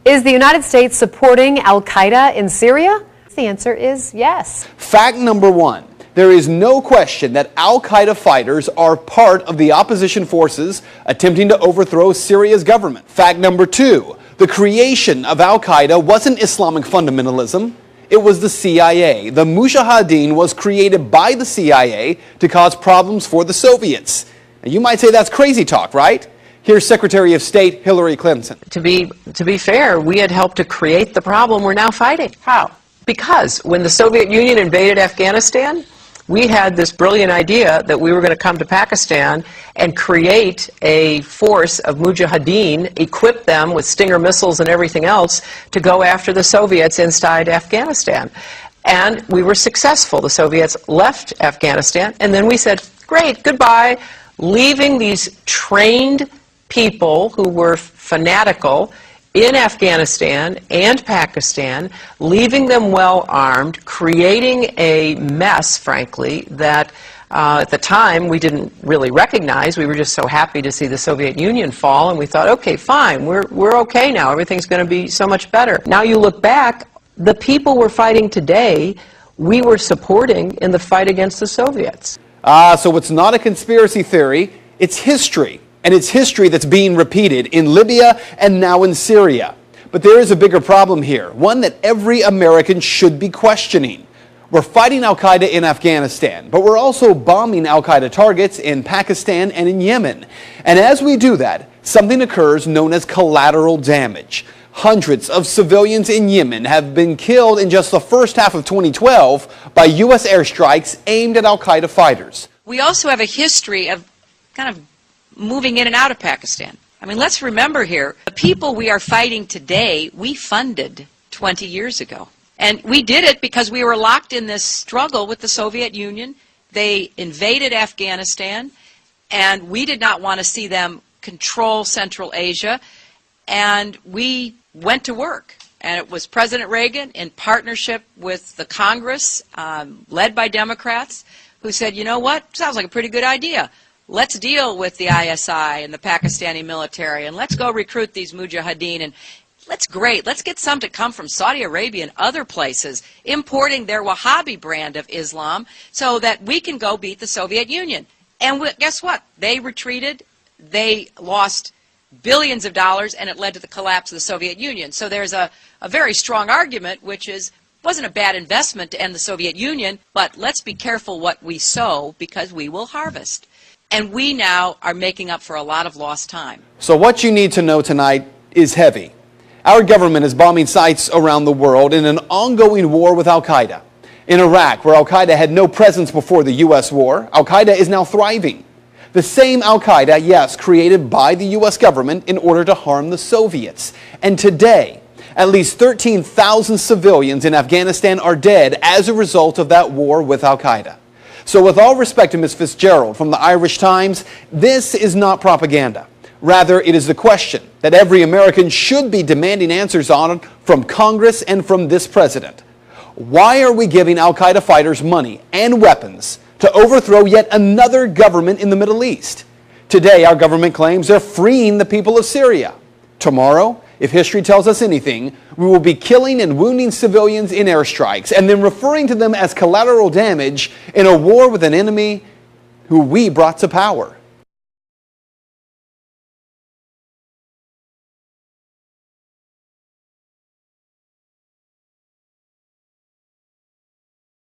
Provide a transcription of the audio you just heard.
Is the United States supporting al-Qaeda in Syria? The answer is yes. Fact number one, there is no question that al-Qaeda fighters are part of the opposition forces attempting to overthrow Syria's government. Fact number two, the creation of al-Qaeda wasn't Islamic fundamentalism. It was the CIA. The Mujahideen was created by the CIA to cause problems for the Soviets. And you might say that's crazy talk, right? Here's Secretary of State Hillary Clinton. To be fair, we had helped to create the problem we're now fighting. How? Because when the Soviet Union invaded Afghanistan, we had this brilliant idea that we were going to come to Pakistan and create a force of Mujahideen, equip them with Stinger missiles and everything else to go after the Soviets inside Afghanistan. And we were successful. The Soviets left Afghanistan, and then we said, great, goodbye, leaving these trained people who were fanatical in Afghanistan and Pakistan, leaving them well armed, creating a mess, frankly, that at the time we didn't really recognize. We were just so happy to see the Soviet Union fall, and we thought, okay, fine, we're okay now. Everything's going to be so much better. Now you look back, the people we're fighting today, we were supporting in the fight against the Soviets. So it's not a conspiracy theory, it's history. And it's history that's being repeated in Libya and now in Syria. But there is a bigger problem here, one that every American should be questioning. We're fighting al-Qaeda in Afghanistan, but we're also bombing al-Qaeda targets in Pakistan and in Yemen. And as we do that, something occurs known as collateral damage. Hundreds of civilians in Yemen have been killed in just the first half of 2012 by U.S. airstrikes aimed at al-Qaeda fighters. We also have a history of kind of moving in and out of Pakistan. I mean, let's remember here, the people we are fighting today, we funded 20 years ago. And we did it because we were locked in this struggle with the Soviet Union. They invaded Afghanistan, and we did not want to see them control Central Asia. And we went to work. And it was President Reagan, in partnership with the Congress, led by Democrats, who said, you know what, sounds like a pretty good idea. Let's deal with the ISI and the Pakistani military, and let's go recruit these Mujahideen, and let's get some to come from Saudi Arabia and other places, importing their Wahhabi brand of Islam so that we can go beat the Soviet Union. And guess what? They retreated, they lost billions of dollars, and it led to the collapse of the Soviet Union. So there's a very strong argument, which is, it wasn't a bad investment to end the Soviet Union, but let's be careful what we sow, because we will harvest. And we now are making up for a lot of lost time. So what you need to know tonight is heavy. Our government is bombing sites around the world in an ongoing war with al-Qaeda. In Iraq, where al-Qaeda had no presence before the U.S. war, al-Qaeda is now thriving. The same al-Qaeda, yes, created by the U.S. government in order to harm the Soviets. And today, at least 13,000 civilians in Afghanistan are dead as a result of that war with al-Qaeda. So with all respect to Ms. Fitzgerald from the Irish Times, this is not propaganda. Rather, it is the question that every American should be demanding answers on from Congress and from this president. Why are we giving al-Qaeda fighters money and weapons to overthrow yet another government in the Middle East? Today, our government claims they're freeing the people of Syria. Tomorrow, if history tells us anything, we will be killing and wounding civilians in airstrikes and then referring to them as collateral damage in a war with an enemy who we brought to power.